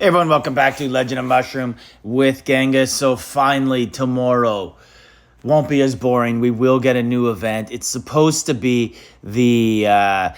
Hey everyone, welcome back to Legend of Mushroom with Genghis. So finally, tomorrow won't be as boring. We will get a new event. It's supposed to be the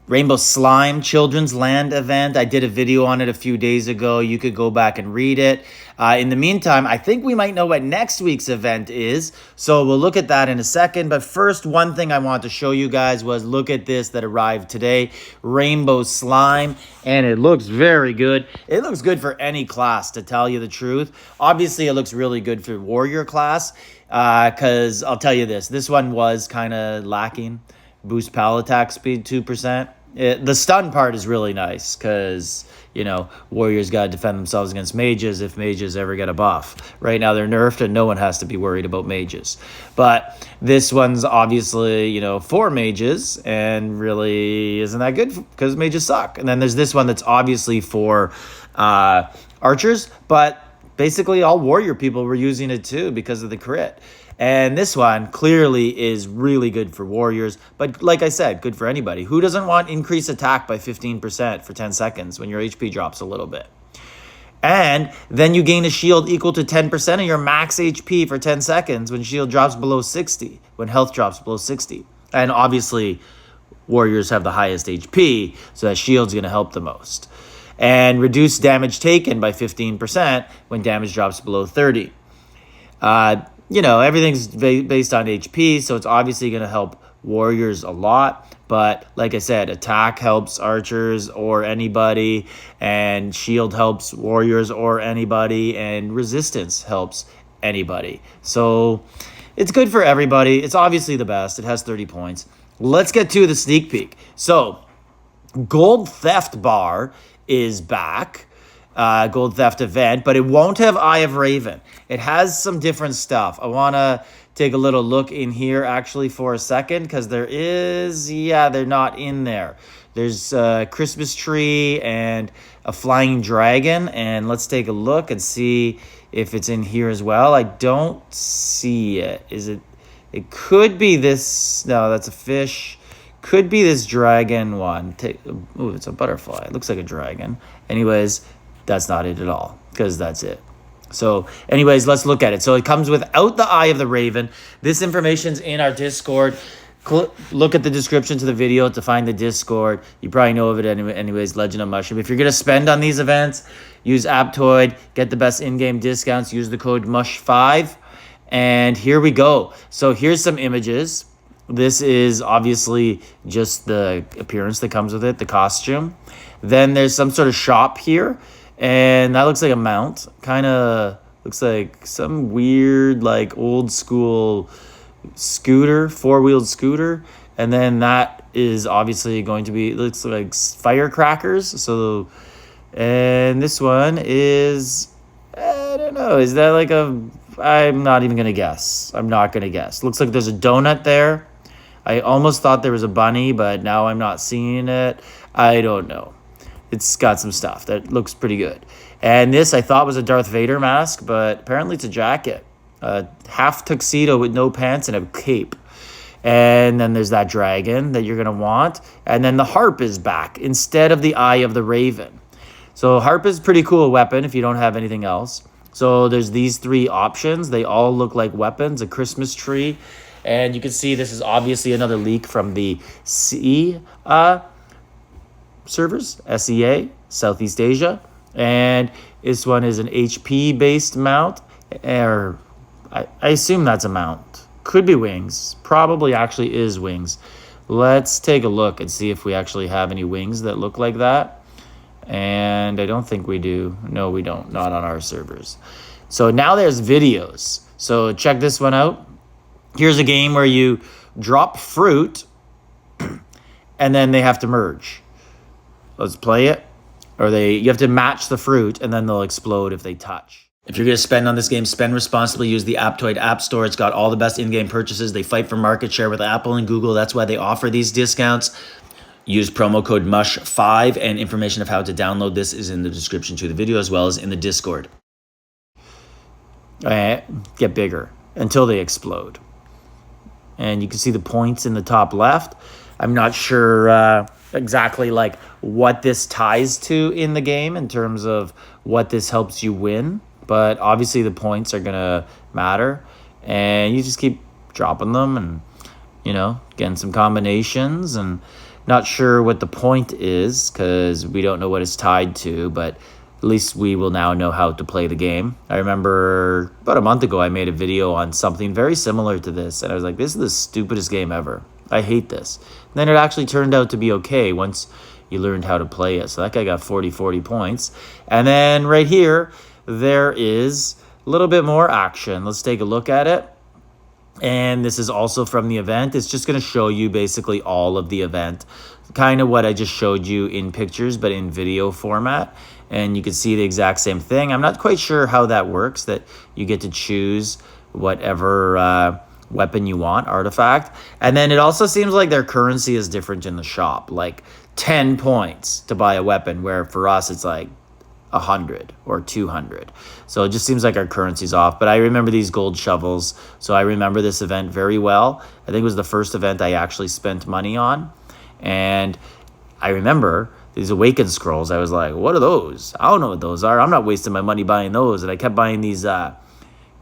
Rainbow Slime Children's Land event. I did a video on it a few days ago. You could go back and read it. In the meantime, I think we might know what next week's event is. So we'll look at that in a second. But first, one thing I want to show you guys was look at this that arrived today. Rainbow Slime. And it looks very good. It looks good for any class, to tell you the truth. Obviously, it looks really good for Warrior class. Because I'll tell you this one was kind of lacking. Boost pal attack speed 2%. The stun part is really nice because, you know, warriors got to defend themselves against mages if mages ever get a buff. Right now they're nerfed and no one has to be worried about mages. But this one's obviously, you know, for mages and really isn't that good because mages suck. And then there's this one that's obviously for archers, but basically all warrior people were using it too because of the crit. And this one clearly is really good for warriors. But like I said, good for anybody. Who doesn't want increased attack by 15% for 10 seconds when your HP drops a little bit? And then you gain a shield equal to 10% of your max HP for 10 seconds when shield drops below 60, when health drops below 60. And obviously, warriors have the highest HP, so that shield's going to help the most. And reduce damage taken by 15% when damage drops below 30. You know, everything's based on HP, so it's obviously going to help warriors a lot. But like I said, attack helps archers or anybody, and shield helps warriors or anybody, and resistance helps anybody. So it's good for everybody. It's obviously the best. It has 30 points. Let's get to the sneak peek. So Gold Theft Bar is back. Gold Theft event, but it won't have Eye of Raven. It has some different stuff. I want to take a little look in here actually for a second because there is, they're not in there. There's a Christmas tree and a flying dragon, and let's take a look and see if it's in here as well. I don't see it. Is it? It could be this. No, that's a fish. Could be this dragon one. Ooh, it's a butterfly. It looks like a dragon. Anyways, that's not it at all, because that's it. So anyways, let's look at it. So it comes without the Eye of the Raven. This information's in our Discord. Look at the description to the video to find the Discord. You probably know of it anyways, Legend of Mushroom. If you're going to spend on these events, use Appcoins, get the best in-game discounts, use the code MUSH5. And here we go. So here's some images. This is obviously just the appearance that comes with it, the costume. Then there's some sort of shop here. And that looks like a mount. Kind of looks like some weird, like, old school scooter, four-wheeled scooter. And then that is obviously going to be, looks like firecrackers. So, and this one is, I don't know, is that like I'm not even going to guess. I'm not going to guess. Looks like there's a donut there. I almost thought there was a bunny, but now I'm not seeing it. I don't know. It's got some stuff that looks pretty good. And this I thought was a Darth Vader mask, but apparently it's a jacket. Half tuxedo with no pants and a cape. And then there's that dragon that you're going to want. And then the harp is back instead of the Eye of the Raven. So harp is a pretty cool weapon if you don't have anything else. So there's these three options. They all look like weapons. A Christmas tree. And you can see this is obviously another leak from the CE servers, SEA, Southeast Asia. And this one is an HP based mount, or I assume that's a mount. Could be wings, probably actually is wings. Let's take a look and see if we actually have any wings that look like that. And I don't think we do. No, we don't, not on our servers. So now there's videos. So check this one out. Here's a game where you drop fruit and then they have to merge. Let's play it. Or you have to match the fruit, and then they'll explode if they touch. If you're going to spend on this game, spend responsibly. Use the Apptoid App Store. It's got all the best in-game purchases. They fight for market share with Apple and Google. That's why they offer these discounts. Use promo code MUSH5, and information of how to download this is in the description to the video, as well as in the Discord. Get bigger until they explode. And you can see the points in the top left. I'm not sure exactly like what this ties to in the game in terms of what this helps you win. But obviously the points are gonna matter, and you just keep dropping them and getting some combinations. And not sure what the point is because we don't know what it's tied to, but at least we will now know how to play the game. I remember about a month ago I made a video on something very similar to this, and I was like, this is the stupidest game ever. I hate this. And then it actually turned out to be okay once you learned how to play it. So that guy got 40 points. And then right here, there is a little bit more action. Let's take a look at it. And this is also from the event. It's just going to show you basically all of the event. Kind of what I just showed you in pictures, but in video format. And you can see the exact same thing. I'm not quite sure how that works, that you get to choose whatever weapon you want, artifact. And then it also seems like their currency is different in the shop. Like 10 points to buy a weapon, where for us it's like 100 or 200. So it just seems like our currency's off. But I remember these gold shovels, so I remember this event very well. I think it was the first event I actually spent money on. And I remember these awakened scrolls. I was like, what are those? I don't know what those are. I'm not wasting my money buying those. And I kept buying these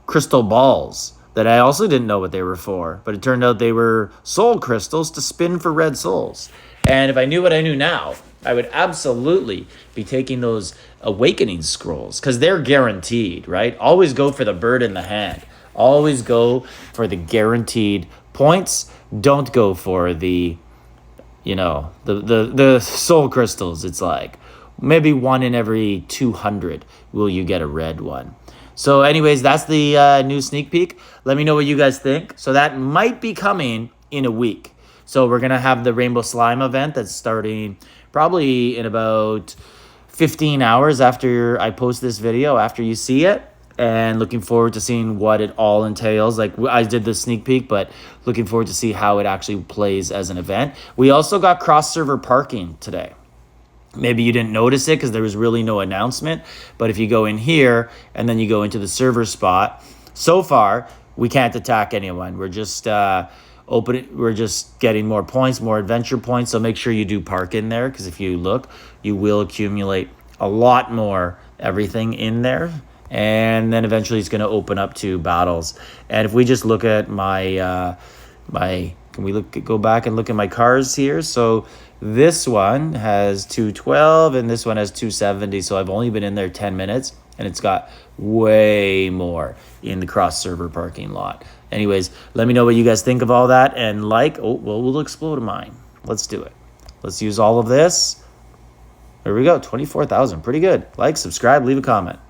crystal balls that I also didn't know what they were for. But it turned out they were soul crystals to spin for red souls. And if I knew what I knew now, I would absolutely be taking those awakening scrolls because they're guaranteed, right? Always go for the bird in the hand. Always go for the guaranteed points. Don't go for the soul crystals. It's like maybe 1 in every 200 will you get a red one. So anyways, that's the new sneak peek. Let me know what you guys think. So that might be coming in a week. So we're going to have the Rainbow Slime event that's starting probably in about 15 hours after I post this video, after you see it. And looking forward to seeing what it all entails. Like I did the sneak peek, but looking forward to see how it actually plays as an event. We also got cross-server parking today. Maybe you didn't notice it because there was really no announcement. But if you go in here and then you go into the server spot, so far we can't attack anyone. We're just we're just getting more points, more adventure points. So make sure you do park in there, because if you look, you will accumulate a lot more everything in there. And then eventually it's going to open up to battles. And if we just look at my can we go back and look at my cars here? So this one has 212 and this one has 270. So I've only been in there 10 minutes and it's got way more in the cross server parking lot. Anyways, let me know what you guys think of all that, and we'll explode mine. Let's do it. Let's use all of this. There we go. 24,000. Pretty good. Like, subscribe, leave a comment.